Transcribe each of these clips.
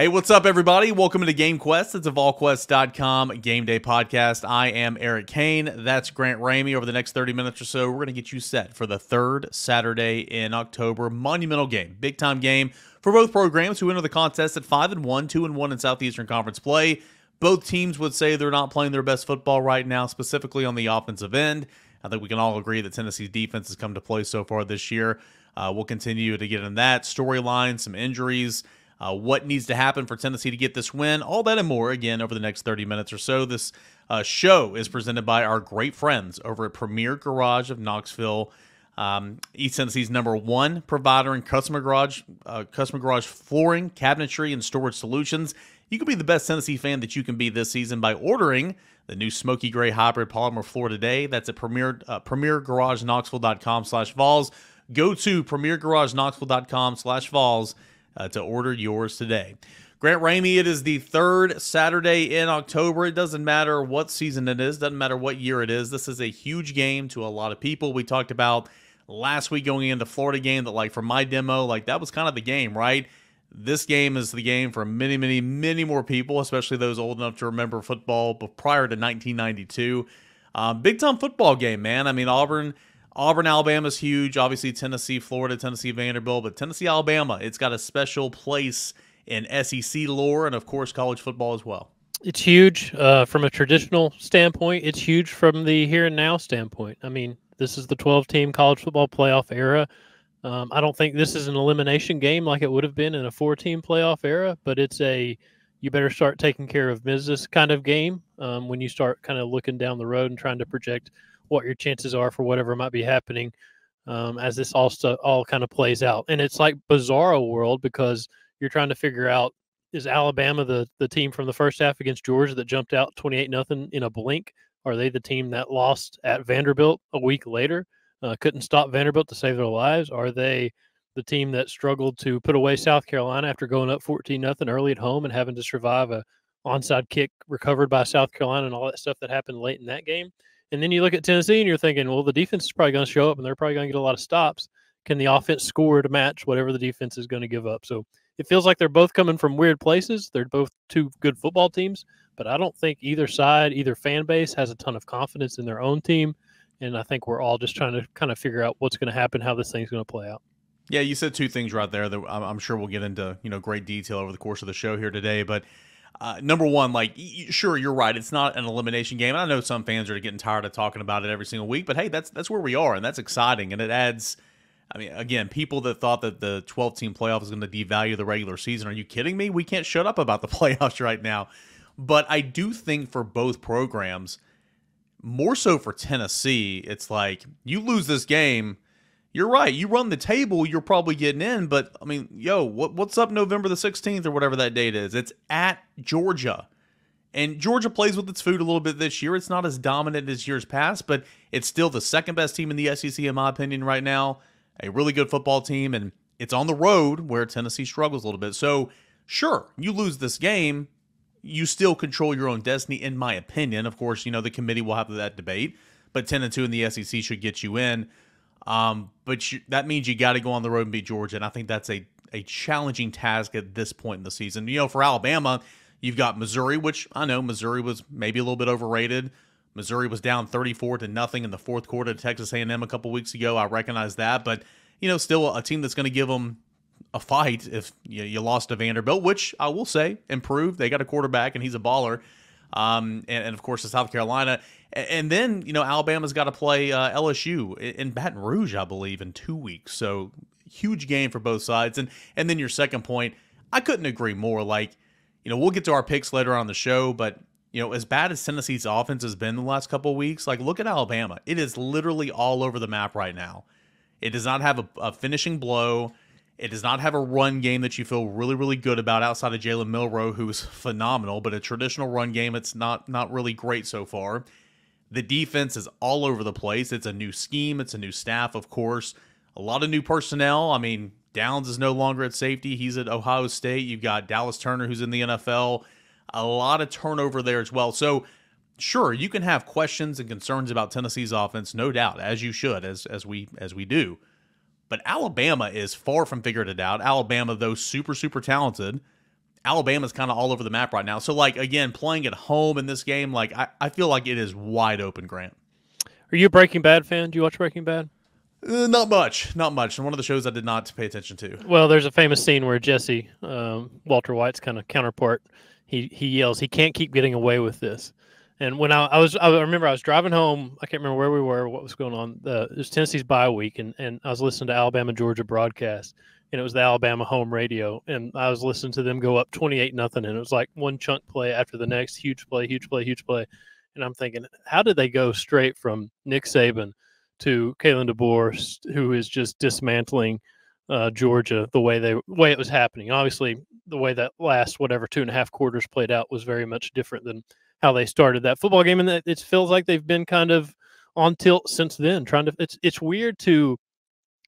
Hey, what's up, everybody? Welcome to GameQuest. It's a Volquest.com game day podcast. I am Eric Cain. That's Grant Ramey. Over the next 30 minutes or so, we're going to get you set for the third Saturday in October. Monumental game. Big-time game for both programs who enter the contest at 5-1, 2-1 in Southeastern Conference play. Both teams would say they're not playing their best football right now, specifically on the offensive end. I think we can all agree that Tennessee's defense has come to play so far this year. We'll continue to get in that storyline, some injuries, what needs to happen for Tennessee to get this win, all that and more, again, over the next 30 minutes or so. This show is presented by our great friends over at Premier Garage of Knoxville, East Tennessee's #1 provider in customer garage flooring, cabinetry, and storage solutions. You can be the best Tennessee fan that you can be this season by ordering the new Smokey Grey hybrid polymer floor today. That's at premiergarageknoxville.com/Vols. Go to premiergarageknoxville.com/Vols to order yours today. Grant Ramey, it is the third Saturday in October. It doesn't matter what season it is, doesn't matter what year it is. This is a huge game to a lot of people. We talked about last week going into Florida game that, like, for my demo, like, that was kind of the game, right? This game is the game for many, many, many more people, especially those old enough to remember football prior to 1992. Big-time football game, man. I mean, Auburn, Alabama's huge. Obviously, Tennessee, Florida, Tennessee, Vanderbilt. But Tennessee, Alabama, it's got a special place in SEC lore and, of course, college football as well. It's huge from a traditional standpoint. It's huge from the here and now standpoint. I mean, this is the 12-team college football playoff era. I don't think this is an elimination game like it would have been in a 4-team playoff era, but it's a you better start taking care of business kind of game when you start kind of looking down the road and trying to project what your chances are for whatever might be happening as this all kind of plays out. And it's like bizarro world because you're trying to figure out, is Alabama the team from the first half against Georgia that jumped out 28-0 in a blink? Are they the team that lost at Vanderbilt a week later? Couldn't stop Vanderbilt to save their lives? Are they the team that struggled to put away South Carolina after going up 14-0 early at home and having to survive a onside kick recovered by South Carolina and all that stuff that happened late in that game? And then you look at Tennessee and you're thinking, well, the defense is probably going to show up and they're probably going to get a lot of stops. Can the offense score to match whatever the defense is going to give up? So it feels like they're both coming from weird places. They're both two good football teams, but I don't think either side, either fan base has a ton of confidence in their own team. And I think we're all just trying to kind of figure out what's going to happen, how this thing's going to play out. Yeah, you said two things right there that I'm sure we'll get into, great detail over the course of the show here today. But number one, sure, you're right. It's not an elimination game. And I know some fans are getting tired of talking about it every single week, but hey, that's where we are, and that's exciting. And it adds, I mean, again, people that thought that the 12-team playoff is going to devalue the regular season. Are you kidding me? We can't shut up about the playoffs right now. But I do think for both programs, more so for Tennessee, it's like you lose this game, you're right. You run the table, you're probably getting in. But, I mean, what's up November the 16th or whatever that date is? It's at Georgia. And Georgia plays with its food a little bit this year. It's not as dominant as years past, but it's still the second-best team in the SEC, in my opinion, right now. A really good football team, and it's on the road where Tennessee struggles a little bit. So, sure, you lose this game, you still control your own destiny, in my opinion. Of course, the committee will have that debate, but 10-2 in the SEC should get you in. But that means you got to go on the road and beat Georgia, and I think that's a challenging task at this point in the season. For Alabama, you've got Missouri, which I know Missouri was maybe a little bit overrated. Missouri was down 34-0 in the fourth quarter to Texas A&M a couple weeks ago. I recognize that, but still a team that's going to give them a fight if you lost to Vanderbilt, which I will say improved. They got a quarterback and he's a baller. And of course, to South Carolina. And then, Alabama's got to play LSU in Baton Rouge, I believe, in 2 weeks. So huge game for both sides. And then your second point, I couldn't agree more. We'll get to our picks later on the show, but as bad as Tennessee's offense has been the last couple of weeks, look at Alabama. It is literally all over the map right now. It does not have a finishing blow. It does not have a run game that you feel really, really good about outside of Jalen Milroe, who's phenomenal, but a traditional run game, it's not really great so far. The defense is all over the place. It's a new scheme. It's a new staff, of course. A lot of new personnel. I mean, Downs is no longer at safety. He's at Ohio State. You've got Dallas Turner, who's in the NFL. A lot of turnover there as well. So, sure, you can have questions and concerns about Tennessee's offense, no doubt, as you should, as we do. But Alabama is far from figured it out. Alabama, though super, super talented, Alabama's kind of all over the map right now. So, like, again, playing at home in this game, like, I feel like it is wide open, Grant. Are you a Breaking Bad fan? Do you watch Breaking Bad? Not much. And one of the shows I did not pay attention to. Well, there's a famous scene where Jesse, Walter White's kind of counterpart, he yells, he can't keep getting away with this. And when I remember I was driving home. I can't remember where we were, what was going on. It was Tennessee's bye week, and I was listening to Alabama Georgia broadcast, and it was the Alabama home radio, and I was listening to them go up 28-0, and it was like one chunk play after the next, huge play, huge play, huge play, and I'm thinking, how did they go straight from Nick Saban to Kalen DeBoer, who is just dismantling Georgia the way it was happening? Obviously, the way that last 2.5 quarters played out was very much different than how they started that football game, and it feels like they've been kind of on tilt since then. It's weird to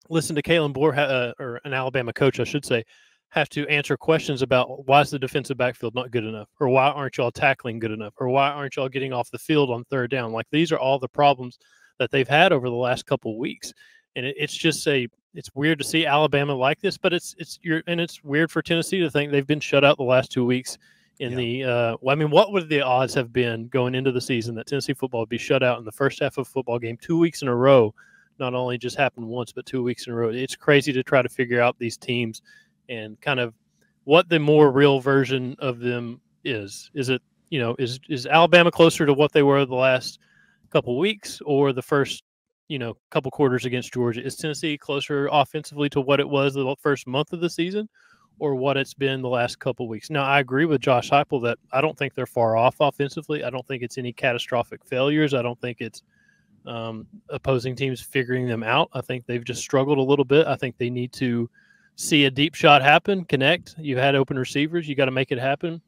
listen to Kalen DeBoer, or an Alabama coach, I should say, have to answer questions about why is the defensive backfield not good enough, or why aren't y'all tackling good enough, or why aren't y'all getting off the field on third down? Like, these are all the problems that they've had over the last couple of weeks, and it's weird to see Alabama like this, but it's weird for Tennessee to think they've been shut out the last 2 weeks. What would the odds have been going into the season that Tennessee football would be shut out in the first half of a football game 2 weeks in a row? Not only just happened once, but 2 weeks in a row. It's crazy to try to figure out these teams and kind of what the more real version of them is. Is it, is Alabama closer to what they were the last couple weeks, or the first, couple quarters against Georgia? Is Tennessee closer offensively to what it was the first month of the season, or what it's been the last couple weeks? Now, I agree with Josh Heupel that I don't think they're far off offensively. I don't think it's any catastrophic failures. I don't think it's opposing teams figuring them out. I think they've just struggled a little bit. I think they need to see a deep shot happen, connect. You've had open receivers. You got to make it happen.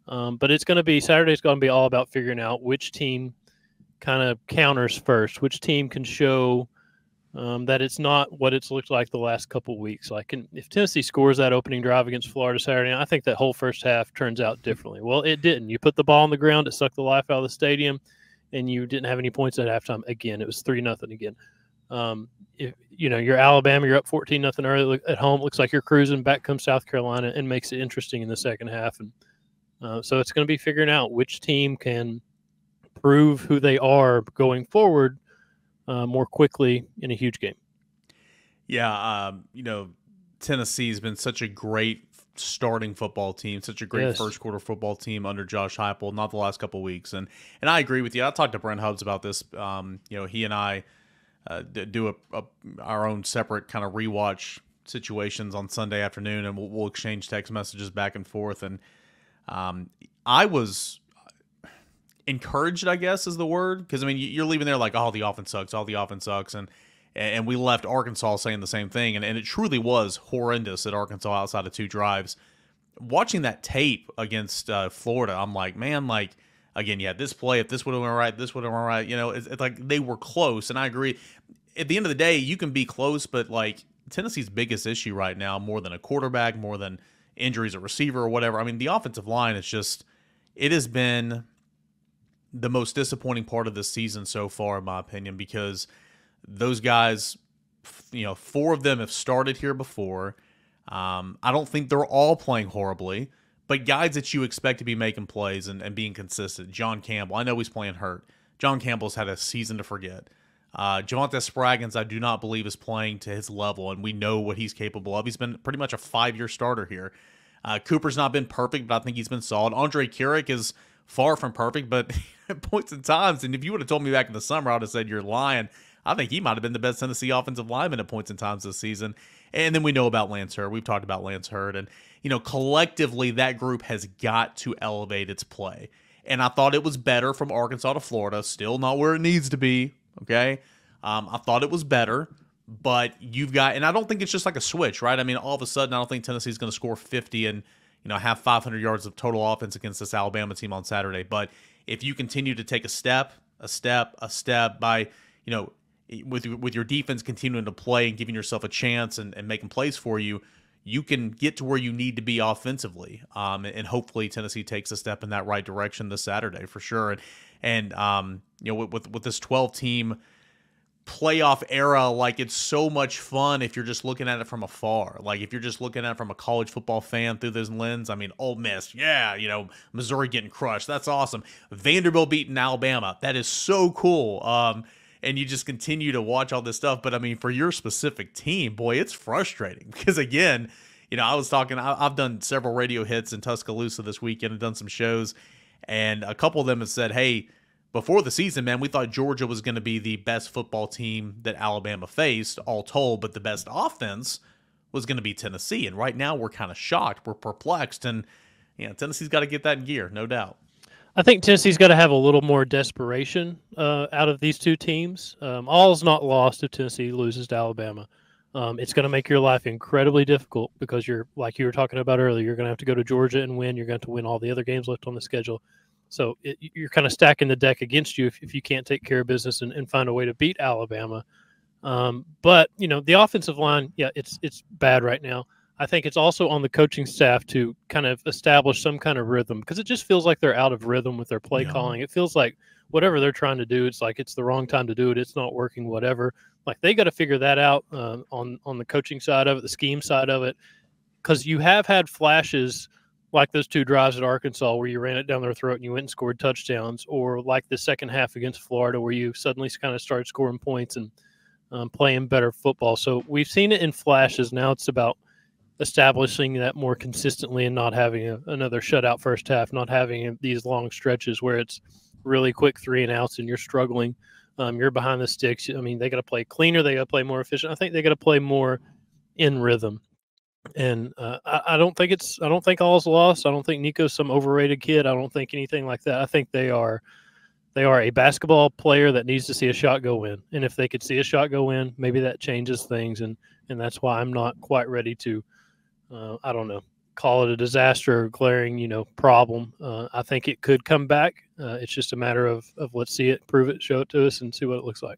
But Saturday's going to be all about figuring out which team kind of counters first, which team can show that it's not what it's looked like the last couple weeks. Like, if Tennessee scores that opening drive against Florida Saturday, I think that whole first half turns out differently. Well, it didn't. You put the ball on the ground, it sucked the life out of the stadium, and you didn't have any points at halftime. Again, it was 3-0 again. If you're Alabama, you're up 14-0 early at home. Looks like you're cruising. Back comes South Carolina and makes it interesting in the second half. And so it's going to be figuring out which team can prove who they are going forward more quickly in a huge game. Yeah, Tennessee's been such a great starting football team, such a great first quarter football team under Josh Heupel, not the last couple of weeks. And I agree with you. I talked to Brent Hubbs about this. He and I do our own separate kind of rewatch situations on Sunday afternoon, and we'll exchange text messages back and forth. And I was encouraged, I guess, is the word, because you're leaving there like, oh, the offense sucks, and we left Arkansas saying the same thing, and it truly was horrendous at Arkansas outside of 2 drives. Watching that tape against Florida, I'm like, man, like, again, this play, if this would have went right, this would have went right. It's like they were close, and I agree. At the end of the day, you can be close, but like Tennessee's biggest issue right now, more than a quarterback, more than injuries at receiver or whatever, the offensive line is just, it has been the most disappointing part of this season so far, in my opinion, because those guys, 4 of them have started here before. I don't think they're all playing horribly, but guys that you expect to be making plays and being consistent. John Campbell, I know he's playing hurt. John Campbell's had a season to forget. Javonte Spraggins, I do not believe, is playing to his level, and we know what he's capable of. He's been pretty much a 5-year starter here. Cooper's not been perfect, but I think he's been solid. Andre Carrick is far from perfect, but at points and times, and if you would have told me back in the summer, I would have said you're lying. I think he might have been the best Tennessee offensive lineman at points and times this season. And then we know about Lance Hurd. We've talked about Lance Hurd. And, collectively, that group has got to elevate its play. And I thought it was better from Arkansas to Florida. Still not where it needs to be, okay? I thought it was better. But you've got – and I don't think it's just like a switch, right? All of a sudden, I don't think Tennessee's going to score 50 and, have 500 yards of total offense against this Alabama team on Saturday. But if you continue to take a step by, with your defense continuing to play and giving yourself a chance and making plays for you, you can get to where you need to be offensively. And hopefully Tennessee takes a step in that right direction this Saturday for sure. And with this 12 team, playoff era, like it's so much fun if you're just looking at it from afar. Like if you're just looking at it from a college football fan through this lens, I mean, Ole Miss, yeah, Missouri getting crushed, that's awesome. Vanderbilt beating Alabama, that is so cool. And you just continue to watch all this stuff. But I mean, for your specific team, boy, it's frustrating because again, I was talking, I've done several radio hits in Tuscaloosa this weekend and done some shows, and a couple of them have said, hey, before the season, man, we thought Georgia was going to be the best football team that Alabama faced, all told, but the best offense was going to be Tennessee. And right now we're kind of shocked. We're perplexed. And, Tennessee's got to get that in gear, no doubt. I think Tennessee's got to have a little more desperation out of these two teams. All's not lost if Tennessee loses to Alabama. It's going to make your life incredibly difficult because you're, like you were talking about earlier, you're going to have to go to Georgia and win. You're going to have to win all the other games left on the schedule. So you're kind of stacking the deck against you if you can't take care of business and find a way to beat Alabama. But, the offensive line, yeah, it's bad right now. I think it's also on the coaching staff to kind of establish some kind of rhythm because it just feels like they're out of rhythm with their play calling. It feels like whatever they're trying to do, it's like it's the wrong time to do it. It's not working, whatever. Like they got to figure that out on the coaching side of it, the scheme side of it, because you have had flashes like those two drives at Arkansas where you ran it down their throat and you went and scored touchdowns, or like the second half against Florida where you suddenly kind of started scoring points and playing better football. So we've seen it in flashes. Now it's about establishing that more consistently and not having another shutout first half, not having these long stretches where it's really quick 3 and outs and you're struggling. You're behind the sticks. I mean, they got to play cleaner. They got to play more efficient. I think they got to play more in rhythm. And I don't think all's lost. I don't think Nico's some overrated kid. I don't think anything like that. I think they are a basketball player that needs to see a shot go in. And if they could see a shot go in, maybe that changes things. And that's why I'm not quite ready to, I don't know, call it a disaster or glaring, problem. I think it could come back. It's just a matter of let's see it, prove it, show it to us, and see what it looks like.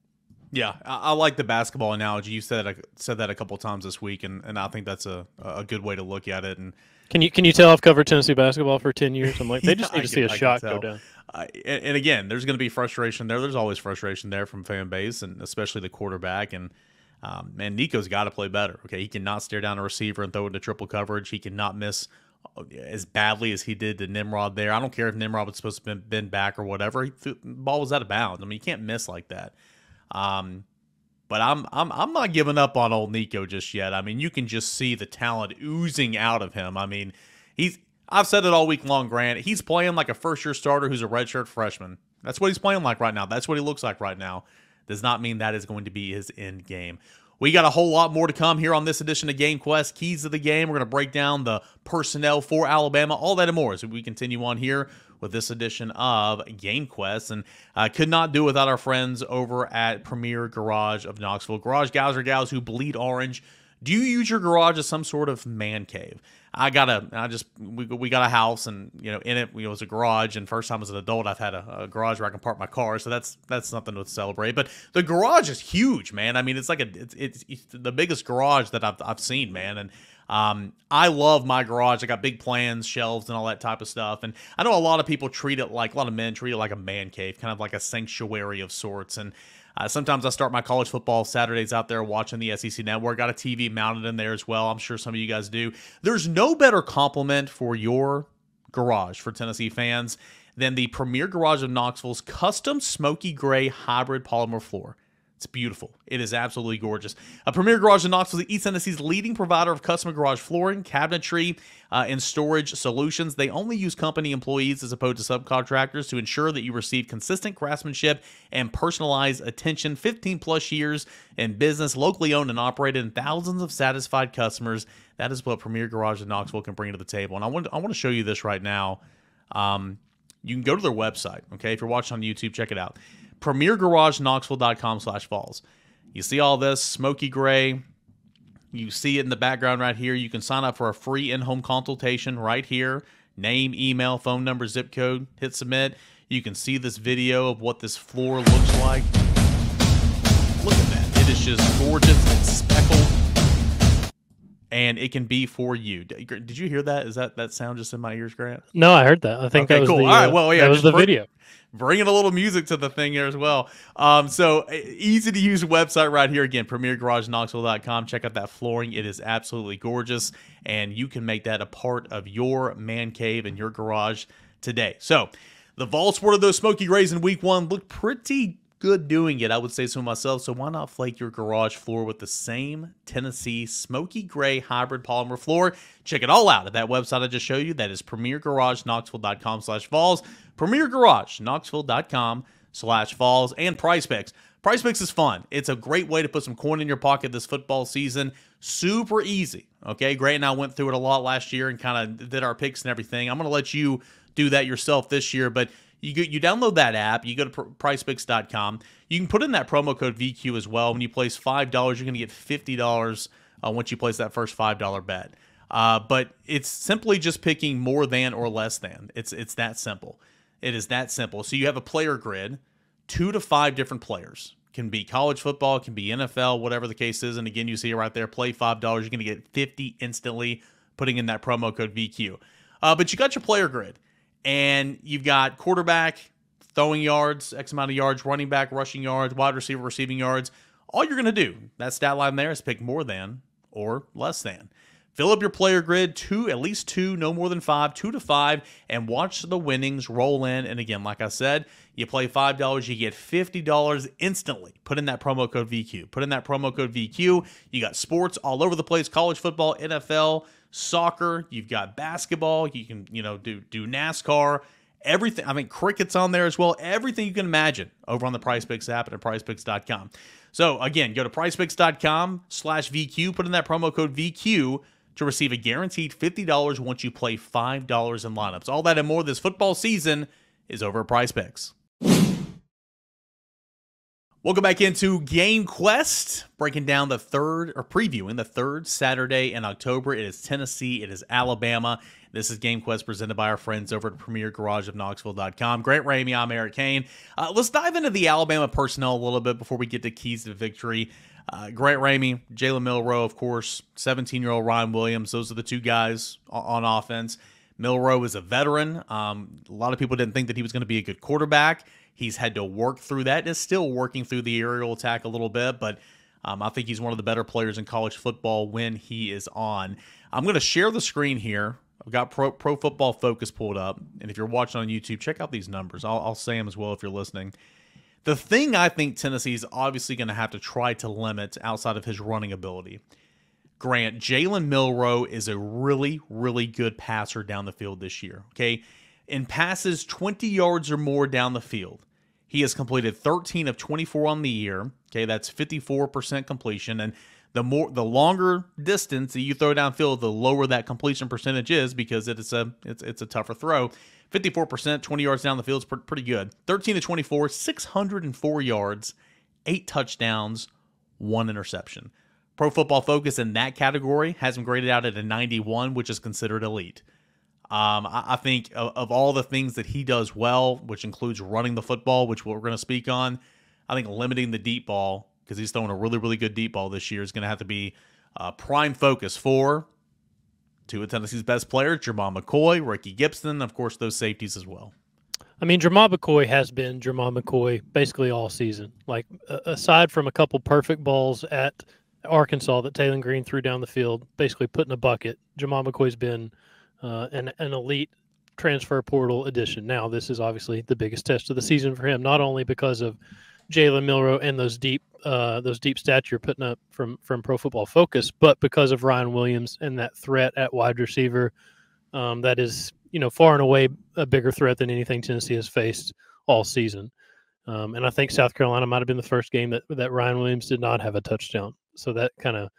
Yeah, I like the basketball analogy. You said that a couple of times this week, and I think that's a good way to look at it. And can you tell I've covered Tennessee basketball for 10 years? I'm like, they just need to see a shot go down. And again, there's going to be frustration there. There's always frustration there from fan base, and especially the quarterback. And man, Nico's got to play better. Okay, he cannot stare down a receiver and throw into triple coverage. He cannot miss as badly as he did to Nimrod there. I don't care if Nimrod was supposed to bend back or whatever. The ball was out of bounds. I mean, you can't miss like that. But I'm not giving up on old Nico just yet. I mean, you can just see the talent oozing out of him. I mean, I've said it all week long, Grant. He's playing like a first-year starter who's a redshirt freshman. That's what he's playing like right now. That's what he looks like right now. Does not mean that is going to be his end game. We got a whole lot more to come here on this edition of GameQuest. Keys of the game. We're going to break down the personnel for Alabama, all that and more as we continue on here with this edition of GameQuest. And could not do without our friends over at Premier Garage of Knoxville. Garage guys or gals who bleed orange. Do you use your garage as some sort of man cave? We got a house, and in it was a garage. And first time as an adult, I've had a garage where I can park my car, so that's something to celebrate. But the garage is huge, man. I mean, it's like it's the biggest garage that I've seen, man. And I love my garage. I got big plans, shelves, and all that type of stuff. And I know a lot of people a lot of men treat it like a man cave, kind of like a sanctuary of sorts. And sometimes I start my college football Saturdays out there watching the SEC Network. Got a TV mounted in there as well. I'm sure some of you guys do. There's no better compliment for your garage for Tennessee fans than the Premier Garage of Knoxville's custom Smokey Grey hybrid polymer floor. It's beautiful. It is absolutely gorgeous. Premier Garage of Knoxville is East Tennessee's leading provider of custom garage flooring, cabinetry, and storage solutions. They only use company employees as opposed to subcontractors to ensure that you receive consistent craftsmanship and personalized attention. 15-plus years in business, locally owned and operated, and thousands of satisfied customers. That is what Premier Garage of Knoxville can bring to the table. And I want to show you this right now. You can go to their website. Okay, if you're watching on YouTube, check it out. PremierGarageKnoxville.com/Vols. You see all this Smokey Grey. You see it in the background right here. You can sign up for a free in-home consultation right here. Name, email, phone number, zip code. Hit submit. You can see this video of what this floor looks like. Look at that. It is just gorgeous and speckled. and it can be for you. Did you hear that? Is that sound just in my ears, Grant? No, I heard that. I think Okay, that was cool. the All right, well, yeah, that was just the video. Bringing a little music to the thing here as well. So easy to use website right here. Again, premiergarageknoxville.com. Check out that flooring. It is absolutely gorgeous, and you can make that a part of your man cave and your garage today. So the Vols sported those Smokey Greys in week 1. Looked pretty good doing it, I would say so myself. So why not flake your garage floor with the same Tennessee Smokey Grey hybrid polymer floor? Check it all out at that website I just showed you. That is premiergarageknoxville.com/Vols, premiergarageknoxville.com/Vols, and Price Picks. Price Picks is fun. It's a great way to put some coin in your pocket this football season. Super easy. Okay, Grant and I went through it a lot last year and kind of did our picks and everything. I'm going to let you do that yourself this year, but you download that app, you go to pricepicks.com. You can put in that promo code VQ as well. When you place $5, you're going to get $50 once you place that first $5 bet. But it's simply just picking more than or less than. It's that simple. It is that simple. So you have a player grid, 2 to 5 different players. Can be college football, can be NFL, whatever the case is. And again, you see it right there, play $5, you're going to get 50 instantly, putting in that promo code VQ. But you got your player grid. And you've got quarterback, throwing yards, X amount of yards, running back, rushing yards, wide receiver, receiving yards. All you're going to do, that stat line there, is pick more than or less than. Fill up your player grid, at least 2, no more than 5, 2 to 5, and watch the winnings roll in. And again, like I said, you play $5, you get $50 instantly. Put in that promo code VQ. Put in that promo code VQ. You got sports all over the place, college football, NFL, soccer, you've got basketball, you can, do NASCAR, everything. I mean, cricket's on there as well. Everything you can imagine over on the Price Picks app and at pricepicks.com. So again, go to pricepicks.com/VQ, put in that promo code VQ to receive a guaranteed $50 once you play $5 in lineups. All that and more this football season is over at Price Picks. Welcome back into GameQuest, breaking down previewing the third Saturday in October. It is Tennessee, it is Alabama. This is GameQuest presented by our friends over at Premier Garage of Knoxville.com. Grant Ramey, I'm Eric Cain. Let's dive into the Alabama personnel a little bit before we get to keys to victory. Grant Ramey, Jalen Milroe, of course, 17-year-old Ryan Williams. Those are the two guys on offense. Milroe is a veteran. A lot of people didn't think that he was going to be a good quarterback. He's had to work through that. Is still working through the aerial attack a little bit, but I think he's one of the better players in college football when he is on. I'm going to share the screen here. I've got Pro Football Focus pulled up, and if you're watching on YouTube, check out these numbers. I'll say them as well if you're listening. The thing I think Tennessee is obviously going to have to try to limit outside of his running ability. Grant, Jalen Milroe is a really, really good passer down the field this year. Okay, in passes 20 yards or more down the field, he has completed 13 of 24 on the year. Okay, that's 54% completion. And the longer distance that you throw downfield, the lower that completion percentage is because it's a tougher throw. 54%, 20 yards down the field is pretty good. 13 to 24, 604 yards, 8 touchdowns, 1 interception. Pro Football Focus in that category has him graded out at a 91, which is considered elite. I think of all the things that he does well, which includes running the football, which we're going to speak on, I think limiting the deep ball, because he's throwing a really, really good deep ball this year, is going to have to be prime focus for two of Tennessee's best players, Jermon McCoy, Ricky Gibson, of course, those safeties as well. I mean, Jermon McCoy has been Jermon McCoy basically all season. Like, aside from a couple perfect balls at Arkansas that Taylor Green threw down the field, basically put in a bucket, Jermon McCoy's been an elite transfer portal addition. Now, this is obviously the biggest test of the season for him, not only because of Jalen Milroe and those deep stats you're putting up from Pro Football Focus, but because of Ryan Williams and that threat at wide receiver, that is, far and away a bigger threat than anything Tennessee has faced all season. And I think South Carolina might have been the first game that Ryan Williams did not have a touchdown. So that kind of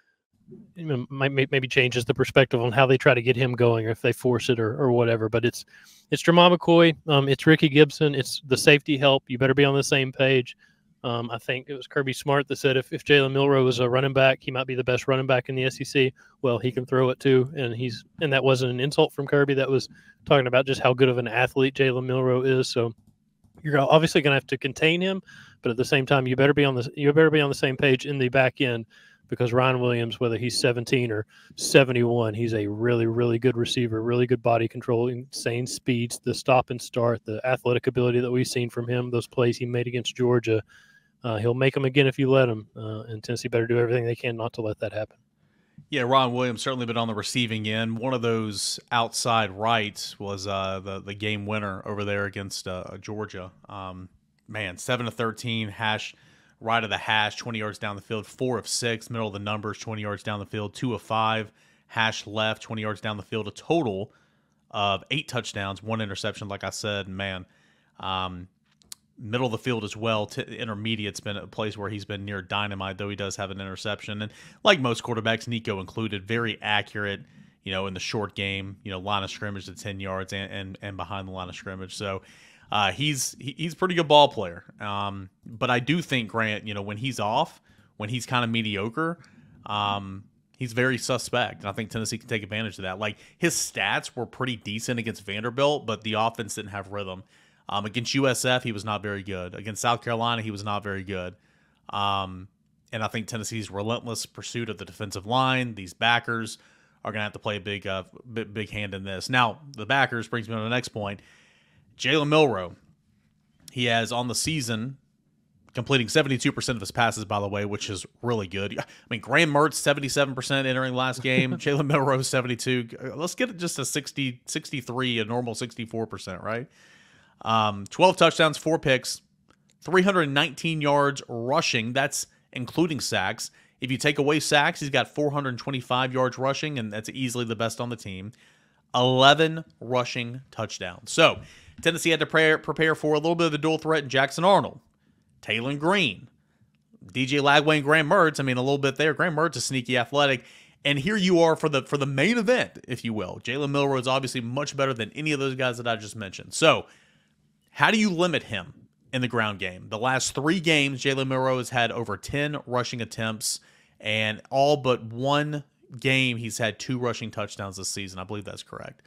maybe changes the perspective on how they try to get him going, or if they force it or whatever. But it's Jermon McCoy, it's Ricky Gibson, it's the safety help. You better be on the same page. I think it was Kirby Smart that said if Jalen Milroe was a running back, he might be the best running back in the SEC. Well, he can throw it too, and that wasn't an insult from Kirby. That was talking about just how good of an athlete Jalen Milroe is. So you're obviously going to have to contain him, but at the same time, you better be on the same page in the back end, because Ryan Williams, whether he's 17 or 71, he's a really, really good receiver, really good body control, insane speeds, the stop and start, the athletic ability that we've seen from him, those plays he made against Georgia. He'll make them again if you let him, and Tennessee better do everything they can not to let that happen. Yeah, Ron Williams certainly been on the receiving end. One of those outside rights was the game winner over there against Georgia. 7 of 13, hash right of the hash, 20 yards down the field, 4 of 6, middle of the numbers, 20 yards down the field, 2 of 5, hash left, 20 yards down the field, a total of 8 touchdowns, 1 interception, like I said. Middle of the field as well. Intermediate's been a place where he's been near dynamite, though he does have an interception. And like most quarterbacks, Nico included, very accurate, in the short game, line of scrimmage to 10 yards and behind the line of scrimmage. So he's a pretty good ball player. But I do think, Grant, when he's off, when he's kind of mediocre, he's very suspect. And I think Tennessee can take advantage of that. Like, his stats were pretty decent against Vanderbilt, but the offense didn't have rhythm. Against USF, he was not very good. Against South Carolina, he was not very good. And I think Tennessee's relentless pursuit of the defensive line, these backers, are going to have to play a big hand in this. Now, the backers brings me to the next point. Jalen Milroe, he has on the season completing 72% of his passes, by the way, which is really good. I mean, Graham Mertz, 77% entering last game. Jalen Milroe, 72. Let's get it just a 63, a normal 64%, right? 12 touchdowns, 4 picks, 319 yards rushing. That's including sacks. If you take away sacks, he's got 425 yards rushing, and that's easily the best on the team. 11 rushing touchdowns. So Tennessee had to prepare for a little bit of the dual threat in Jackson Arnold, Taylor Green, DJ Lagway, and Graham Mertz. I mean, a little bit there. Graham Mertz is sneaky athletic. And here you are for the main event, if you will. Jalen Milroe is obviously much better than any of those guys that I just mentioned. So how do you limit him in the ground game? The last 3 games, Jalen Milroe has had over 10 rushing attempts, and all but one game he's had 2 rushing touchdowns this season. I believe that's correct.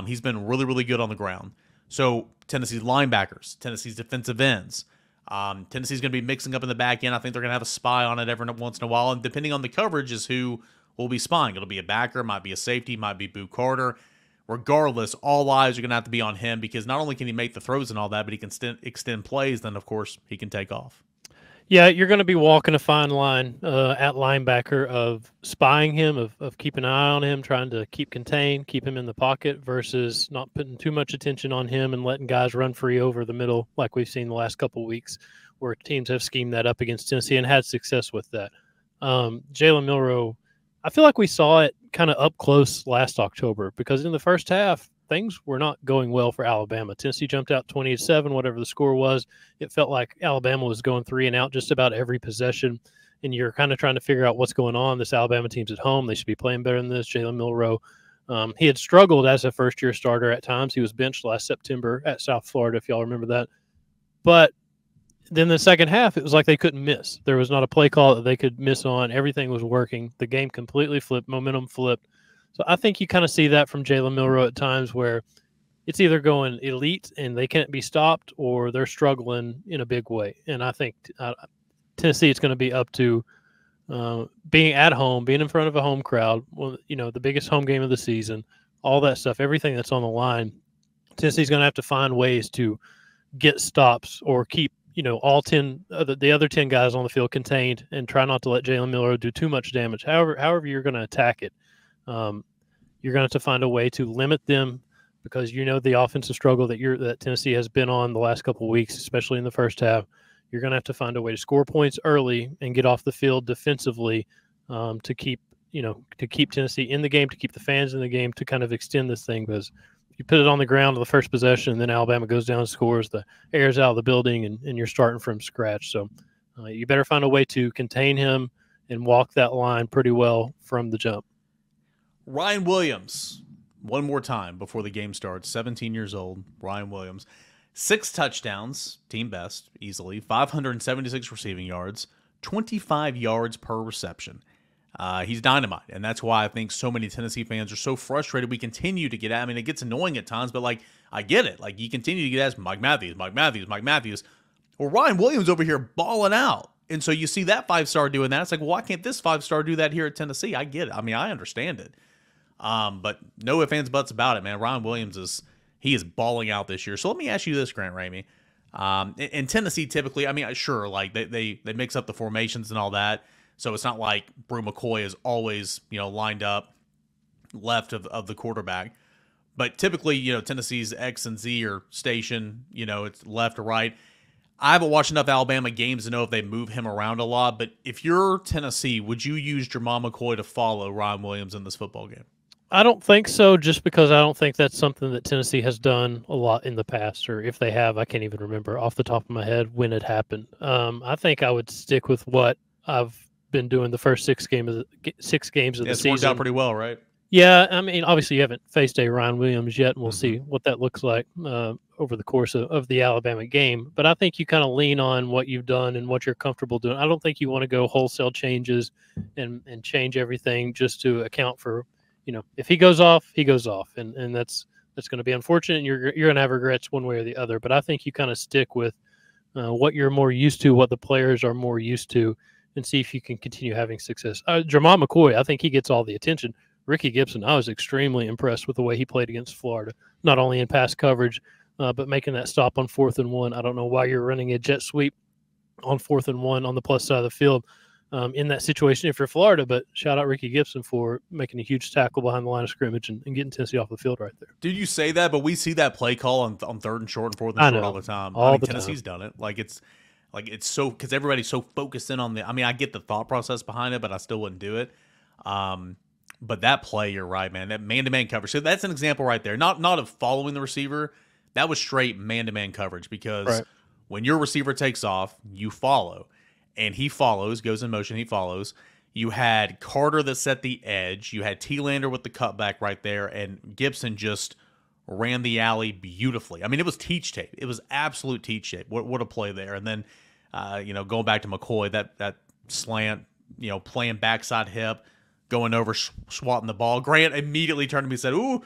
He's been really, really good on the ground. So Tennessee's linebackers, Tennessee's defensive ends, Tennessee's going to be mixing up in the back end. I think they're going to have a spy on it every once in a while, and depending on the coverage is who will be spying. It'll be a backer, might be a safety, might be Boo Carter. Regardless, all eyes are going to have to be on him because not only can he make the throws and all that, but he can extend plays. Then, of course, he can take off. Yeah, you're going to be walking a fine line at linebacker of spying him, of keeping an eye on him, trying to keep contained, keep him in the pocket versus not putting too much attention on him and letting guys run free over the middle like we've seen the last couple of weeks where teams have schemed that up against Tennessee and had success with that. Jalen Milroe, I feel like we saw it kind of up close last October because in the first half, things were not going well for Alabama. Tennessee jumped out 20-7, whatever the score was. It felt like Alabama was going 3 and out just about every possession, and you're kind of trying to figure out what's going on. This Alabama team's at home. They should be playing better than this. Jalen Milroe, he had struggled as a first-year starter at times. He was benched last September at South Florida, if y'all remember that. But then the second half, it was like they couldn't miss. There was not a play call that they could miss on. Everything was working. The game completely flipped. Momentum flipped. So I think you kind of see that from Jalen Milroe at times where it's either going elite and they can't be stopped or they're struggling in a big way. And I think Tennessee is going to be up to being at home, being in front of a home crowd, the biggest home game of the season, all that stuff, everything that's on the line. Tennessee's going to have to find ways to get stops or keep all 10 the other 10 guys on the field contained and try not to let Jalen Milroe do too much damage. However you're going to attack it. You're going to have to find a way to limit them because the offensive struggle that Tennessee has been on the last couple of weeks, especially in the first half. You're going to have to find a way to score points early and get off the field defensively to keep Tennessee in the game, to keep the fans in the game, to kind of extend this thing. Because if you put it on the ground on the first possession, and then Alabama goes down and scores, the air's out of the building, and you're starting from scratch. So you better find a way to contain him and walk that line pretty well from the jump. Ryan Williams, one more time before the game starts, 17 years old, Ryan Williams, 6 touchdowns, team best, easily, 576 receiving yards, 25 yards per reception. He's dynamite, and that's why I think so many Tennessee fans are so frustrated. We continue to get at. I mean, it gets annoying at times, but, I get it. You continue to get asked, Mike Matthews. Well, Ryan Williams over here balling out. And so you see that 5-star doing that. It's like, well, why can't this 5-star do that here at Tennessee? I get it. I mean, I understand it. But no ifs, ands, buts about it, man. Ryan Williams is balling out this year. So let me ask you this, Grant Ramey. In Tennessee, typically, I mean, sure, like they mix up the formations and all that. So it's not like Brew McCoy is always, lined up left of the quarterback. But typically, Tennessee's X and Z are stationed, it's left or right. I haven't watched enough Alabama games to know if they move him around a lot. But if you're Tennessee, would you use Jamal McCoy to follow Ryan Williams in this football game? I don't think so, just because I don't think that's something that Tennessee has done a lot in the past, or if they have, I can't even remember off the top of my head when it happened. I think I would stick with what I've been doing the first 6 games of the season. It's worked out pretty well, right? Yeah, I mean, obviously you haven't faced a Ryan Williams yet, and we'll see what that looks like over the course of the Alabama game. But I think you kind of lean on what you've done and what you're comfortable doing. I don't think you want to go wholesale changes and change everything just to account for, if he goes off, he goes off, and that's going to be unfortunate. And you're going to have regrets one way or the other. But I think you kind of stick with what you're more used to, what the players are more used to, and see if you can continue having success. Jamal McCoy, I think he gets all the attention. Ricky Gibson, I was extremely impressed with the way he played against Florida, not only in pass coverage, but making that stop on 4th and 1. I don't know why you're running a jet sweep on 4th and 1 on the plus side of the field in that situation if you're Florida, but shout out Ricky Gibson for making a huge tackle behind the line of scrimmage and getting Tennessee off the field right there. Dude, you say that, but we see that play call on 3rd and short and 4th and short all the time. Tennessee's done it. It's so, because everybody's so focused in on I get the thought process behind it, but I still wouldn't do it. But that play, you're right, man. That man-to-man coverage. So that's an example right there. Not of following the receiver. That was straight man-to-man coverage, because when your receiver takes off, you follow. And he follows, goes in motion, he follows. You had Carter that set the edge. You had T-Lander with the cutback right there. And Gibson just ran the alley beautifully. I mean, it was teach tape. It was absolute teach tape. What a play there. And then, going back to McCoy, that slant, playing backside hip, going over, swatting the ball. Grant immediately turned to me and said, ooh,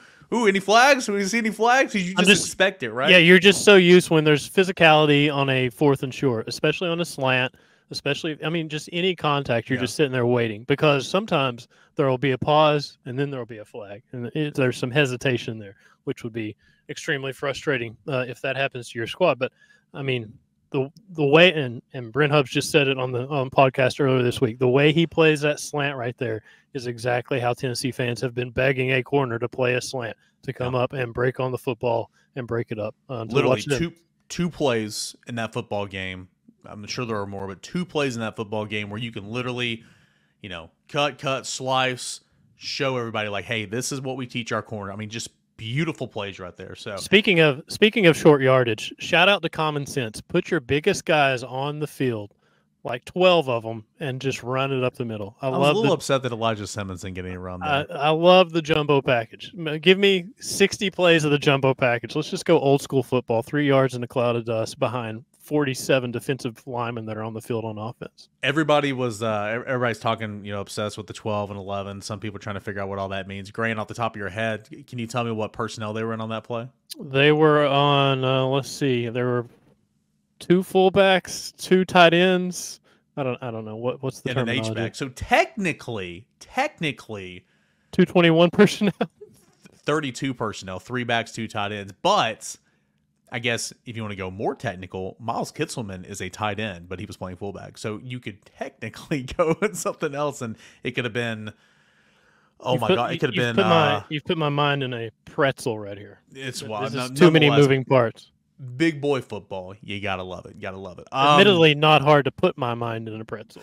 any flags? Do we see any flags? You just expect it, right? Yeah, you're just so used when there's physicality on a 4th and short, especially on a slant, just any contact, you're just sitting there waiting, because sometimes there will be a pause and then there will be a flag. And there's some hesitation there, which would be extremely frustrating if that happens to your squad. But, I mean, the way, and Brent Hubbs just said it on the podcast earlier this week, the way he plays that slant right there is exactly how Tennessee fans have been begging a corner to play a slant, to come up and break on the football and break it up. Literally two plays in that football game. I'm sure there are more, but 2 plays in that football game where you can literally, cut, slice, show everybody like, hey, this is what we teach our corner. I mean, just beautiful plays right there. So speaking of short yardage, shout out to common sense. Put your biggest guys on the field, like 12 of them, and just run it up the middle. I was a little upset that Elijah Simmons didn't get any run there. I love the jumbo package. Give me 60 plays of the jumbo package. Let's just go old school football. 3 yards in a cloud of dust behind 47 defensive linemen that are on the field on offense. Everybody's talking, obsessed with the 12 and 11. Some people trying to figure out what all that means. Grant, off the top of your head, can you tell me what personnel they were in on that play? They were on, let's see, there were 2 fullbacks, 2 tight ends. I don't know what's the terminology. And an H-back. So technically 221 personnel. 32 personnel, 3 backs, 2 tight ends. But I guess if you want to go more technical, Miles Kitselman is a tight end, but he was playing fullback. So you could technically go with something else, and it could have been, it could have been. You've put my mind in a pretzel right here. It's wild. There's too many moving parts. Big boy football. You got to love it. Admittedly, not hard to put my mind in a pretzel.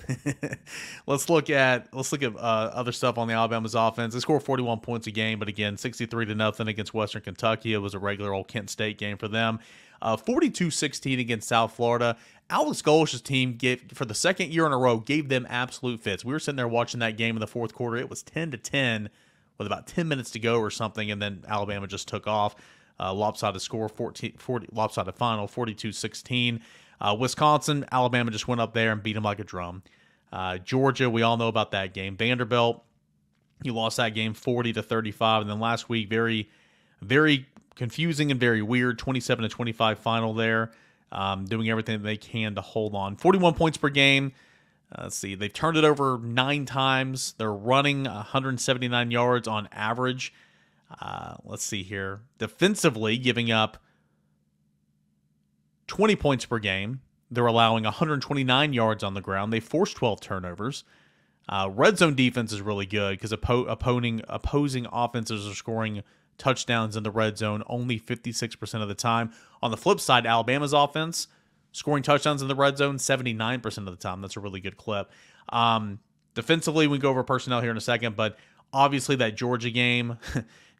Let's look at other stuff on the Alabama's offense. They scored 41 points a game, but again, 63-0 against Western Kentucky. It was a regular old Kent State game for them. 42-16 against South Florida. Alex Golesh's team, for the second year in a row, gave them absolute fits. We were sitting there watching that game in the 4th quarter. It was 10-10 with about 10 minutes to go or something, and then Alabama just took off. Lopsided score, 40 lopsided final, 42-16. Wisconsin, Alabama just went up there and beat them like a drum. Georgia, we all know about that game. Vanderbilt, you lost that game 40-35. And then last week, very, very confusing and very weird, 27-25 final there. Doing everything that they can to hold on. 41 points per game. Let's see. They've turned it over 9 times. They're running 179 yards on average. Let's see here. Defensively, giving up 20 points per game. They're allowing 129 yards on the ground. They forced 12 turnovers. Red zone defense is really good because opposing offenses are scoring touchdowns in the red zone only 56% of the time. On the flip side, Alabama's offense scoring touchdowns in the red zone 79% of the time. That's a really good clip. Defensively, we can go over personnel here in a second, but obviously that Georgia game,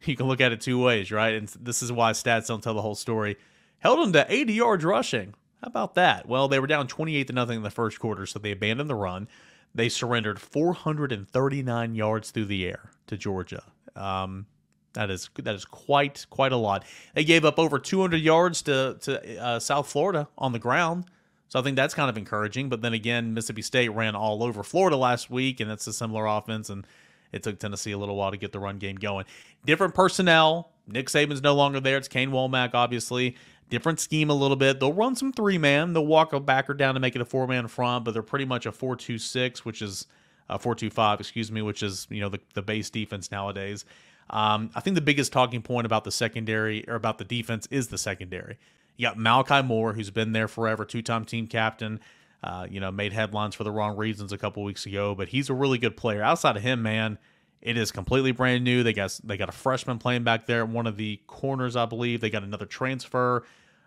you can look at it two ways, right? And this is why stats don't tell the whole story. Held them to 80 yards rushing. How about that? Well, they were down 28-0 in the first quarter, so they abandoned the run. They surrendered 439 yards through the air to Georgia. That is quite a lot. They gave up over 200 yards to South Florida on the ground, so I think that's kind of encouraging. But then again, Mississippi State ran all over Florida last week, and it's a similar offense, and it took Tennessee a little while to get the run game going. Different personnel. Nick Saban's no longer there. It's Kane Womack, obviously. Different scheme a little bit. They'll run some 3-man. They'll walk a backer down to make it a 4-man front, but they're pretty much a 4-2-6, which is 4-2-5, excuse me, which is the base defense nowadays. I think the biggest talking point about the secondary or about the defense is the secondary. You got Malachi Moore, who's been there forever, 2-time team captain. Made headlines for the wrong reasons a couple weeks ago, but he's a really good player. Outside of him, man, it is completely brand new. They got a freshman playing back there at one of the corners, I believe. They got another transfer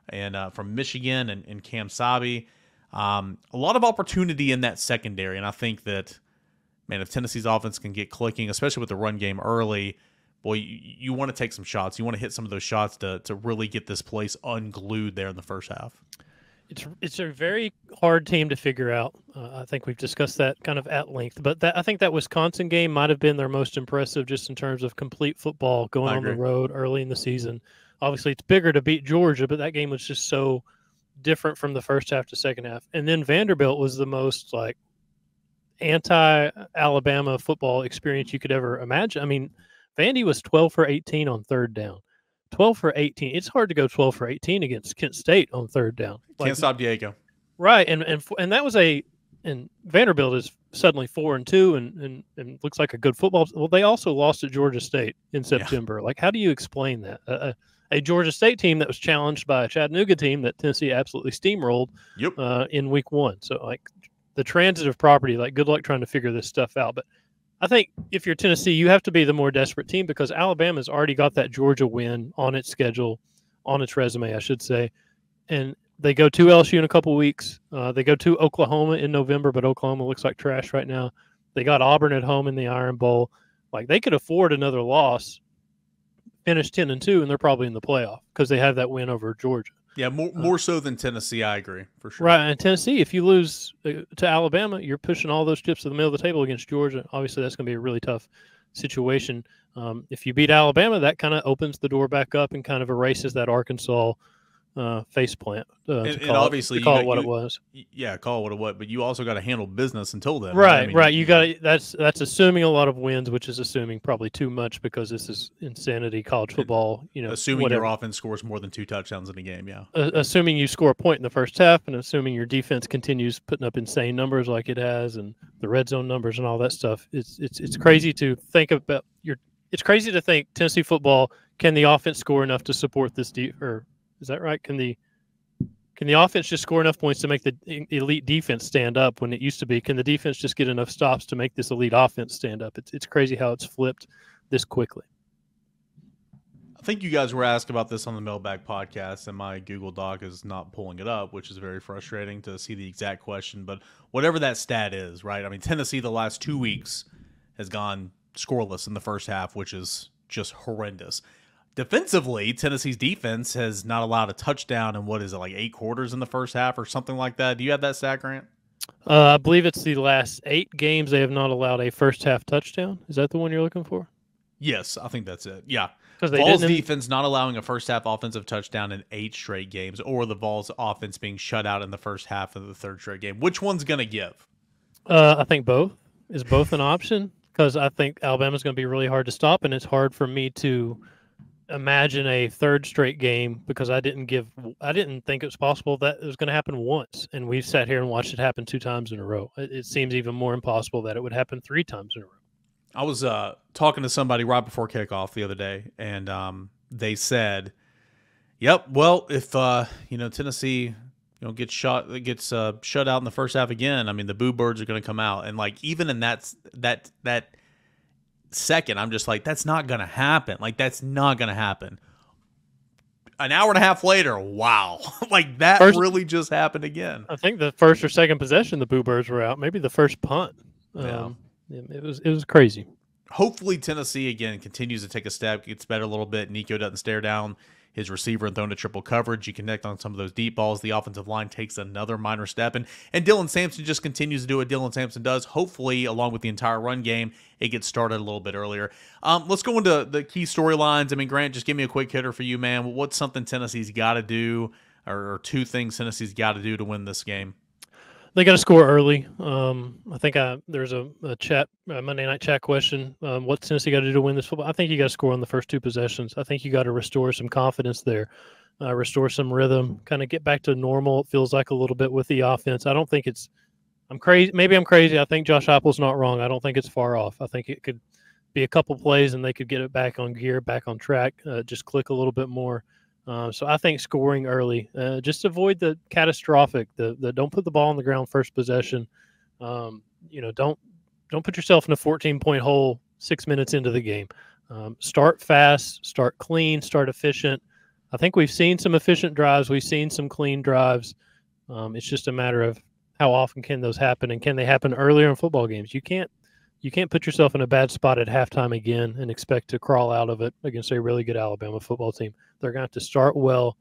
and from Michigan and Cam Sabi. A lot of opportunity in that secondary, and I think that, man, if Tennessee's offense can get clicking, especially with the run game early, boy, you want to take some shots. You want to hit some of those shots to really get this place unglued there in the first half. It's a very hard team to figure out. I think we've discussed that kind of at length. But I think that Wisconsin game might have been their most impressive just in terms of complete football going on the road early in the season. Obviously, it's bigger to beat Georgia, but that game was just so different from the first half to second half. And then Vanderbilt was the most anti-Alabama football experience you could ever imagine. I mean, Vandy was 12 for 18 on third down. 12 for 18. It's hard to go 12 for 18 against Kent State on third down. Can't stop Diego. Right, and that was and Vanderbilt is suddenly 4-2 and looks like a good football. Well, they also lost at Georgia State in September. Yeah. How do you explain that? A Georgia State team that was challenged by a Chattanooga team that Tennessee absolutely steamrolled in week 1. So the transitive property, good luck trying to figure this stuff out. But I think if you're Tennessee, you have to be the more desperate team because Alabama's already got that Georgia win on its schedule, on its resume, I should say. And they go to LSU in a couple weeks. They go to Oklahoma in November, but Oklahoma looks like trash right now. They got Auburn at home in the Iron Bowl. They could afford another loss, finish 10-2, and they're probably in the playoff because they have that win over Georgia. Yeah, more so than Tennessee, I agree, for sure. Right, and Tennessee, if you lose to Alabama, you're pushing all those chips to the middle of the table against Georgia. Obviously, that's going to be a really tough situation. If you beat Alabama, that kind of opens the door back up and kind of erases that Arkansas faceplant. And obviously, call it what it was. Yeah, call it what it was. But you also got to handle business until then. Right, right. You got that's assuming a lot of wins, which is assuming probably too much because this is insanity college football. Assuming your offense scores more than 2 touchdowns in a game. Yeah. Assuming you score a point in the first half, and assuming your defense continues putting up insane numbers like it has, and the red zone numbers and all that stuff. It's crazy to think about It's crazy to think Tennessee football, can the offense score enough to support this is that right? Can the offense just score enough points to make the elite defense stand up when it used to be? Can the defense just get enough stops to make this elite offense stand up? It's crazy how it's flipped this quickly. I think you guys were asked about this on the Mailbag podcast, and my Google Doc is not pulling it up, which is very frustrating to see the exact question. But whatever that stat is, right? I mean, Tennessee the last 2 weeks has gone scoreless in the first half, which is just horrendous. Defensively, Tennessee's defense has not allowed a touchdown in 8 quarters in the first half or something like that. Do you have that stat, Grant? I believe it's the last 8 games they have not allowed a first half touchdown. Is that the one you're looking for? Yes, I think that's it. Yeah. Vols defense not allowing a first half offensive touchdown in 8 straight games, or the Vols offense being shut out in the first half of the 3rd straight game. Which one's going to give? I think both. Is both an option? Because I think Alabama's going to be really hard to stop, and it's hard for me to imagine a third straight game because I didn't think it was possible that it was going to happen once. And we've sat here and watched it happen 2 times in a row. It seems even more impossible that it would happen 3 times in a row. I was talking to somebody right before kickoff the other day, and they said, "Yep, well, if Tennessee gets shut out in the first half again, I mean the Boo Birds are going to come out." And like even in that second, I'm just like, that's not going to happen. Like that's not going to happen. An hour and a half later, wow, like that really just happened again. I think the first or second possession, the Boo Birds were out. Maybe the first punt. Yeah. It was crazy. Hopefully Tennessee, again, continues to take a step, gets better a little bit. Nico doesn't stare down his receiver and throw into triple coverage. You connect on some of those deep balls. The offensive line takes another minor step. And Dylan Sampson just continues to do what Dylan Sampson does. Hopefully, along with the entire run game, it gets started a little bit earlier. Let's go into the key storylines. I mean, Grant, just give me a quick hitter for you, man. What's something Tennessee's got to do, or 2 things Tennessee's got to do to win this game? They got to score early. I think there's a Monday night chat question. What's Tennessee got to do to win this football? I think you got to score on the first 2 possessions. I think you got to restore some confidence there, restore some rhythm, kind of get back to normal. It feels like a little bit with the offense. I don't think I'm crazy. Maybe I'm crazy. I think Josh Heupel's not wrong. I don't think it's far off. I think it could be a couple plays and they could get it back on gear, back on track, just click a little bit more. So I think scoring early, just avoid the catastrophic, the don't put the ball on the ground first possession. Don't put yourself in a 14-point hole 6 minutes into the game. Start fast, start clean, start efficient. I think we've seen some efficient drives. We've seen some clean drives. It's just a matter of how often can those happen, and can they happen earlier in football games? You can't put yourself in a bad spot at halftime again and expect to crawl out of it against a really good Alabama football team. They're going to have to start well,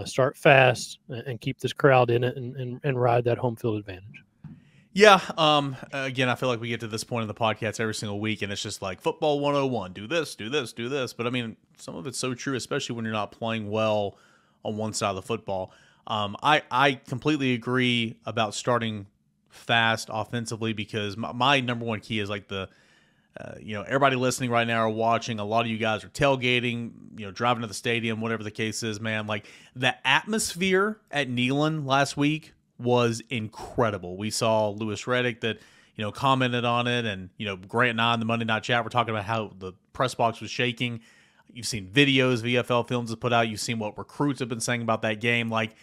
start fast, and keep this crowd in it and ride that home field advantage. Yeah. Again, I feel like we get to this point in the podcast every single week, and it's just like football 101. Do this, do this, do this. But I mean, some of it's so true, especially when you're not playing well on one side of the football. I completely agree about starting fast offensively, because my number one key is like everybody listening right now or watching, a lot of you guys are tailgating, driving to the stadium, whatever the case is, man. Like the atmosphere at Neyland last week was incredible. We saw Lewis Reddick that, commented on it, and, Grant and I in the Monday night chat were talking about how the press box was shaking. You've seen videos VFL Films has put out. You've seen what recruits have been saying about that game. Like,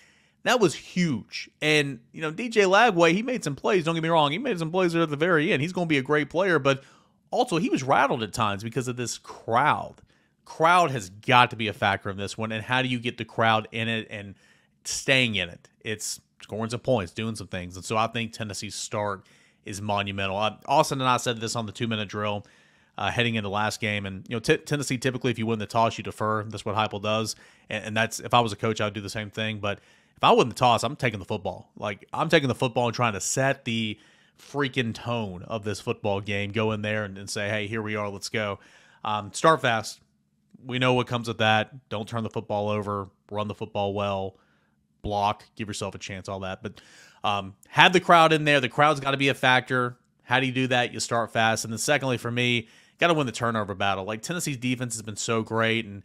that was huge. And, DJ Lagway, he made some plays. Don't get me wrong. He made some plays there at the very end. He's going to be a great player, but also he was rattled at times because of this crowd. Crowd has got to be a factor in this one. And how do you get the crowd in it and staying in it? It's scoring some points, doing some things. And so I think Tennessee's start is monumental. Austin and I said this on the 2-minute drill heading into last game. And, Tennessee, typically, if you win the toss, you defer. That's what Heupel does. And that's, if I was a coach, I would do the same thing. But if I win the toss, I'm taking the football. Like, I'm taking the football and trying to set the freaking tone of this football game. Go in there and say, hey, here we are. Let's go. Start fast. We know what comes with that. Don't turn the football over. Run the football well. Block. Give yourself a chance, all that. But have the crowd in there. The crowd's got to be a factor. How do you do that? You start fast. And then secondly, for me, got to win the turnover battle. Like, Tennessee's defense has been so great, and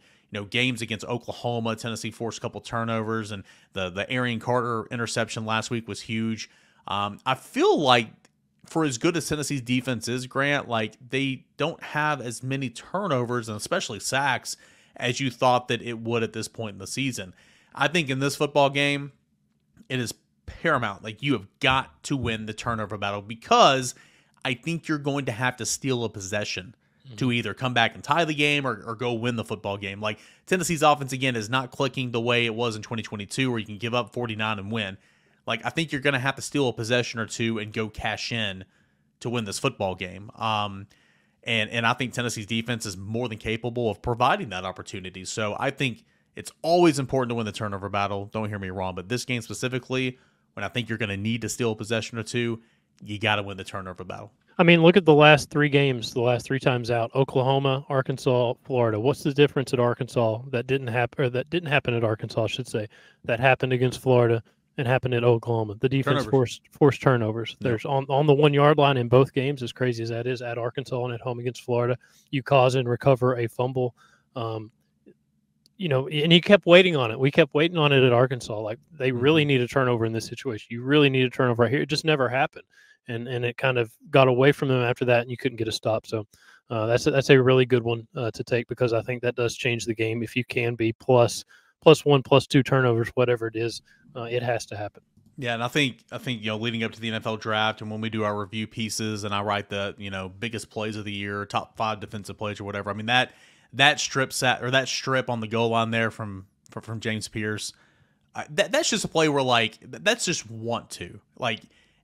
games against Oklahoma, Tennessee forced a couple turnovers, and the Arian Carter interception last week was huge. I feel like for as good as Tennessee's defense is, Grant, like they don't have as many turnovers and especially sacks as you thought that it would at this point in the season. I think in this football game, it is paramount. Like, you have got to win the turnover battle, because I think you're going to have to steal a possession to either come back and tie the game or go win the football game. Like, Tennessee's offense, again, is not clicking the way it was in 2022, where you can give up 49 and win. Like, I think you're going to have to steal a possession or two and go cash in to win this football game. And I think Tennessee's defense is more than capable of providing that opportunity. So I think it's always important to win the turnover battle. Don't hear me wrong. But this game specifically, when I think you're going to need to steal a possession or two, you got to win the turnover battle. I mean, look at the last 3 games, the last 3 times out: Oklahoma, Arkansas, Florida. What's the difference at Arkansas that didn't happen, or that didn't happen at Arkansas, I should say, that happened against Florida and happened at Oklahoma? The defense forced turnovers. Yep. There's on the 1-yard line in both games, as crazy as that is, at Arkansas and at home against Florida. You cause and recover a fumble. and he kept waiting on it. We kept waiting on it at Arkansas. Like, they really need a turnover in this situation. You really need a turnover right here. It just never happened. And it kind of got away from them after that, and you couldn't get a stop. So that's a really good one to take, because I think that does change the game. If you can be plus 1, plus 2 turnovers, whatever it is, it has to happen. Yeah, and I think leading up to the NFL draft, and when we do our review pieces, and I write the biggest plays of the year, top 5 defensive plays or whatever. I mean, that strip on the goal line there from James Pierce, that's just a play where, like, that's just want to, like.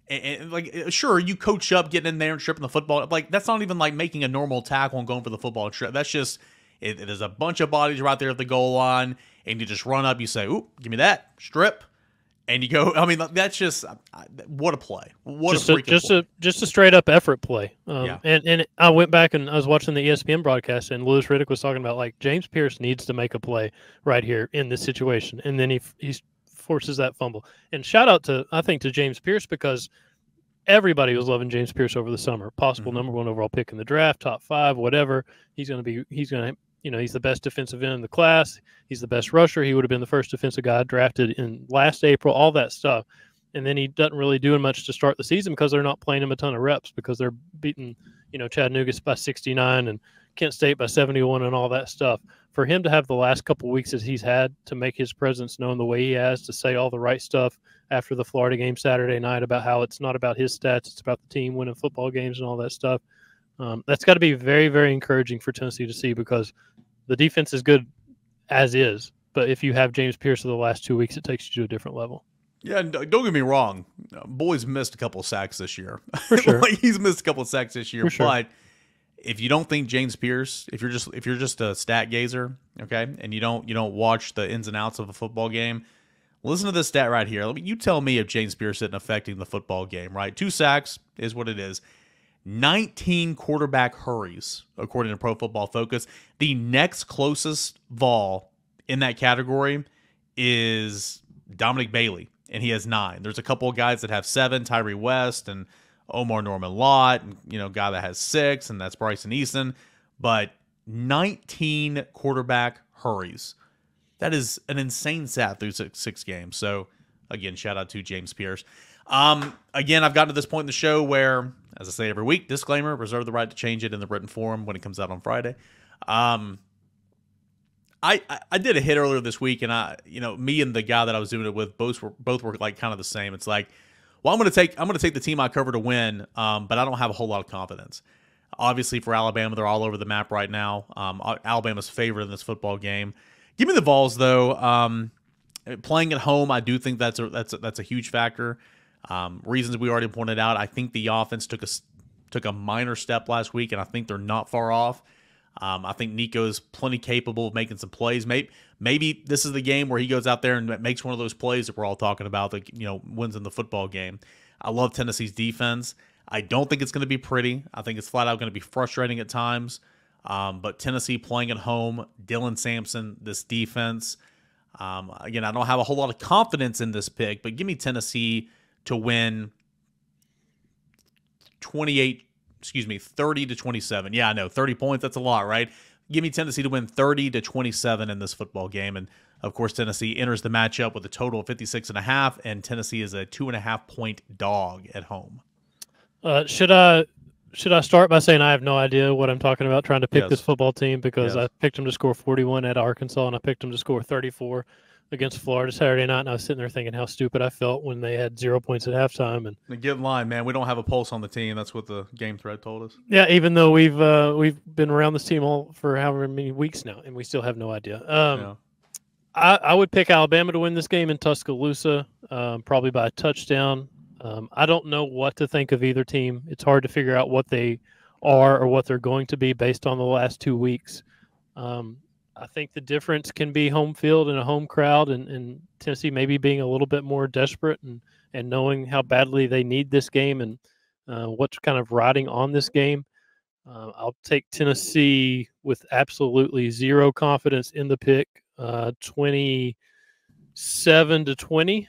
And like, sure, you coach up getting in there and stripping the football. Like, that's not even like making a normal tackle and going for the football and strip. That's just it is a bunch of bodies right there at the goal line, and you just run up. You say, "Ooh, give me that strip," and you go. I mean, that's just what a play. What just a freaking play. Just a straight up effort play. Yeah. And I went back and I was watching the ESPN broadcast, and Louis Riddick was talking about, like, James Pierce needs to make a play right here in this situation, and then he forces that fumble. And shout out to James Pierce, because everybody was loving James Pierce over the summer. Possible number 1 overall pick in the draft, top 5, whatever. He's the best defensive end in the class. He's the best rusher. He would have been the first defensive guy drafted in last April, all that stuff. And then he doesn't really do much to start the season, because they're not playing him a ton of reps, because they're beating, Chattanooga by 69 and Kent State by 71 and all that stuff. For him to have the last couple of weeks that he's had, to make his presence known the way he has, to say all the right stuff after the Florida game Saturday night about how it's not about his stats, it's about the team winning football games and all that stuff. That's got to be very, very encouraging for Tennessee to see, because the defense is good as is. But if you have James Pierce for the last 2 weeks, it takes you to a different level. Yeah, and don't get me wrong. Boy's missed a couple of sacks this year. For sure. Like, he's missed a couple of sacks this year. For sure. But if you don't think James Pierce, if you're just a stat gazer, okay, and you don't watch the ins and outs of a football game, listen to this stat right here. You tell me if James Pierce isn't affecting the football game, right? 2 sacks is what it is. 19 quarterback hurries, according to Pro Football Focus. The next closest Vol in that category is Dominic Bailey, and he has 9. There's a couple of guys that have 7, Tyree West and Omar Norman Lott, and guy that has 6, and that's Bryson Easton. But 19 quarterback hurries. That is an insane stat through 6 games. So, again, shout out to James Pierce. Again, I've gotten to this point in the show where, as I say every week, disclaimer, reserve the right to change it in the written form when it comes out on Friday. I did a hit earlier this week, and me and the guy that I was doing it with both were like kind of the same. It's like, well, I'm going to take the team I cover to win, but I don't have a whole lot of confidence. Obviously, for Alabama, they're all over the map right now. Alabama's favored in this football game. Give me the Vols, though. Playing at home, I do think that's a huge factor. Reasons we already pointed out. I think the offense took a minor step last week, and I think they're not far off. I think Nico's plenty capable of making some plays. Maybe this is the game where he goes out there and makes one of those plays that we're all talking about that wins in the football game. I love Tennessee's defense. I don't think it's going to be pretty. I think it's flat out going to be frustrating at times. But Tennessee playing at home, Dylan Sampson, this defense. Again, I don't have a whole lot of confidence in this pick, but give me Tennessee to win 30 to 27. Yeah, I know, 30 points, that's a lot, right? Give me Tennessee to win 30 to 27 in this football game. And, of course, Tennessee enters the matchup with a total of 56.5, and Tennessee is a 2.5-point dog at home. Should I start by saying I have no idea what I'm talking about trying to pick this football team, because I picked them to score 41 at Arkansas, and I picked them to score 34 against Florida Saturday night, and I was sitting there thinking how stupid I felt when they had 0 points at halftime. And get in line, man. We don't have a pulse on the team. That's what the game thread told us. Yeah, even though we've been around this team all for however many weeks now, and we still have no idea. I would pick Alabama to win this game in Tuscaloosa, probably by a touchdown. I don't know what to think of either team. It's hard to figure out what they are or what they're going to be based on the last 2 weeks. I think the difference can be home field and a home crowd, and Tennessee maybe being a little bit more desperate and knowing how badly they need this game and what's kind of riding on this game. I'll take Tennessee with absolutely zero confidence in the pick, 27-20.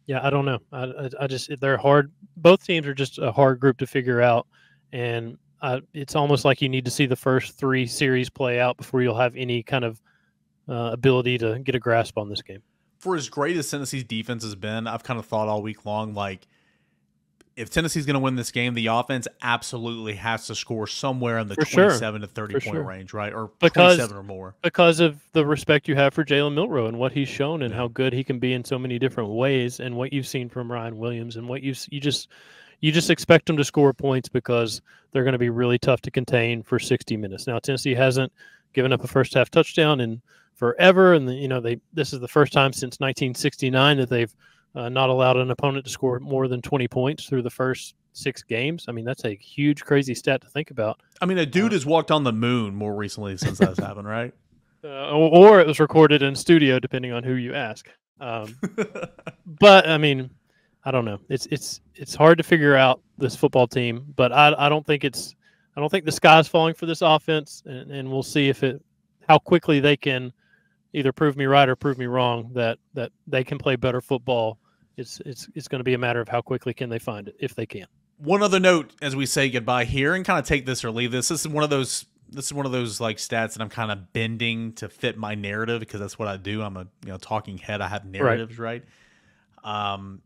Yeah, I don't know. I just they're hard. Both teams are just a hard group to figure out, and it's almost like you need to see the first 3 series play out before you'll have any kind of ability to get a grasp on this game. For as great as Tennessee's defense has been, I've kind of thought all week long, like, if Tennessee's going to win this game, the offense absolutely has to score somewhere in the 27 to 30 point range, right? Or 27 or more. Because of the respect you have for Jalen Milroe and what he's shown and how good he can be in so many different ways, and what you've seen from Ryan Williams, and what you just expect them to score points because they're going to be really tough to contain for 60 minutes. Now, Tennessee hasn't given up a first half touchdown in forever, and this is the first time since 1969 that they've not allowed an opponent to score more than 20 points through the first 6 games. I mean, that's a huge, crazy stat to think about. I mean, a dude has walked on the moon more recently since that's happened, right? Or it was recorded in studio, depending on who you ask. But I mean, I don't know. It's hard to figure out this football team, but I don't think the sky's falling for this offense, and we'll see how quickly they can either prove me right or prove me wrong that they can play better football. It's going to be a matter of how quickly can they find it, if they can. One other note as we say goodbye here, and kind of take this or leave this. This is one of those like stats that I'm kind of bending to fit my narrative, because that's what I do. I'm a talking head. I have narratives, right? Home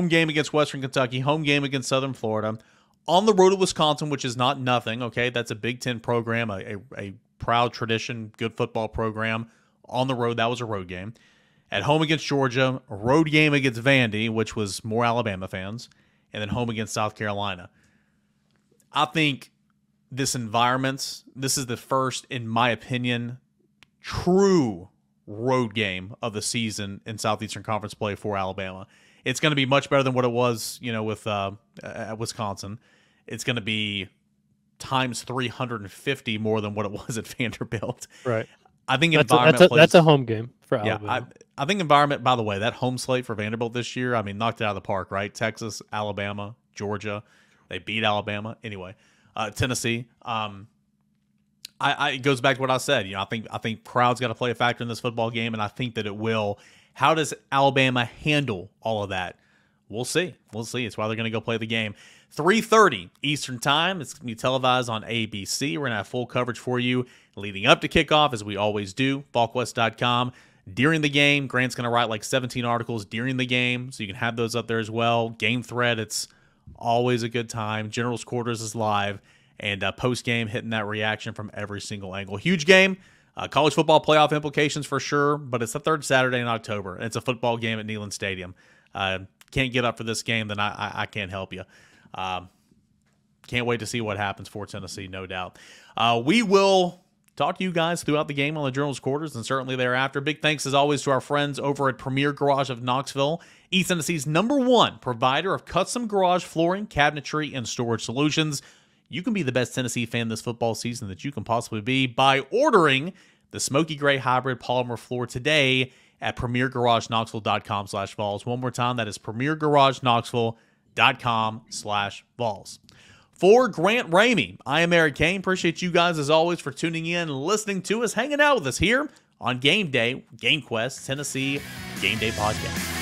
game against Western Kentucky, home game against Southern Florida, on the road to Wisconsin, which is not nothing. Okay, that's a Big Ten program, a proud tradition, good football program. On the road, that was a road game. At home against Georgia, a road game against Vandy, which was more Alabama fans, and then home against South Carolina. I think this is the first, in my opinion, true road game of the season in Southeastern Conference play for Alabama. It's going to be much better than what it was, with at Wisconsin. It's going to be times 350 more than what it was at Vanderbilt. Right. I think that's a home game for Alabama. Yeah, I think environment, by the way, that home slate for Vanderbilt this year, I mean, knocked it out of the park, right? Texas, Alabama, Georgia. They beat Alabama. Anyway, Tennessee. It goes back to what I said. I think crowd's got to play a factor in this football game, and I think that it will. How does Alabama handle all of that? We'll see. It's why they're going to go play the game. 3:30 Eastern Time. It's going to be televised on ABC. We're going to have full coverage for you leading up to kickoff, as we always do. Volquest.com. During the game, Grant's going to write like 17 articles during the game, so you can have those up there as well. Game thread, it's always a good time. General's Quarters is live, and post-game hitting that reaction from every single angle. Huge game. College football playoff implications for sure, but it's the third Saturday in October, and it's a football game at Neyland Stadium. Can't get up for this game, then I can't help you. Can't wait to see what happens for Tennessee, no doubt. We will talk to you guys throughout the game on the Journal's Quarters, and certainly thereafter. Big thanks, as always, to our friends over at Premier Garage of Knoxville, East Tennessee's #1 provider of custom garage flooring, cabinetry, and storage solutions. You can be the best Tennessee fan this football season that you can possibly be by ordering the Smokey Grey Hybrid Polymer Floor today at PremierGarageKnoxville.com/Vols. One more time, that is PremierGarageKnoxville.com/Vols. For Grant Ramey, I am Eric Cain. Appreciate you guys, as always, for tuning in, listening to us, hanging out with us here on Game Day, GameQuest, Tennessee Game Day Podcast.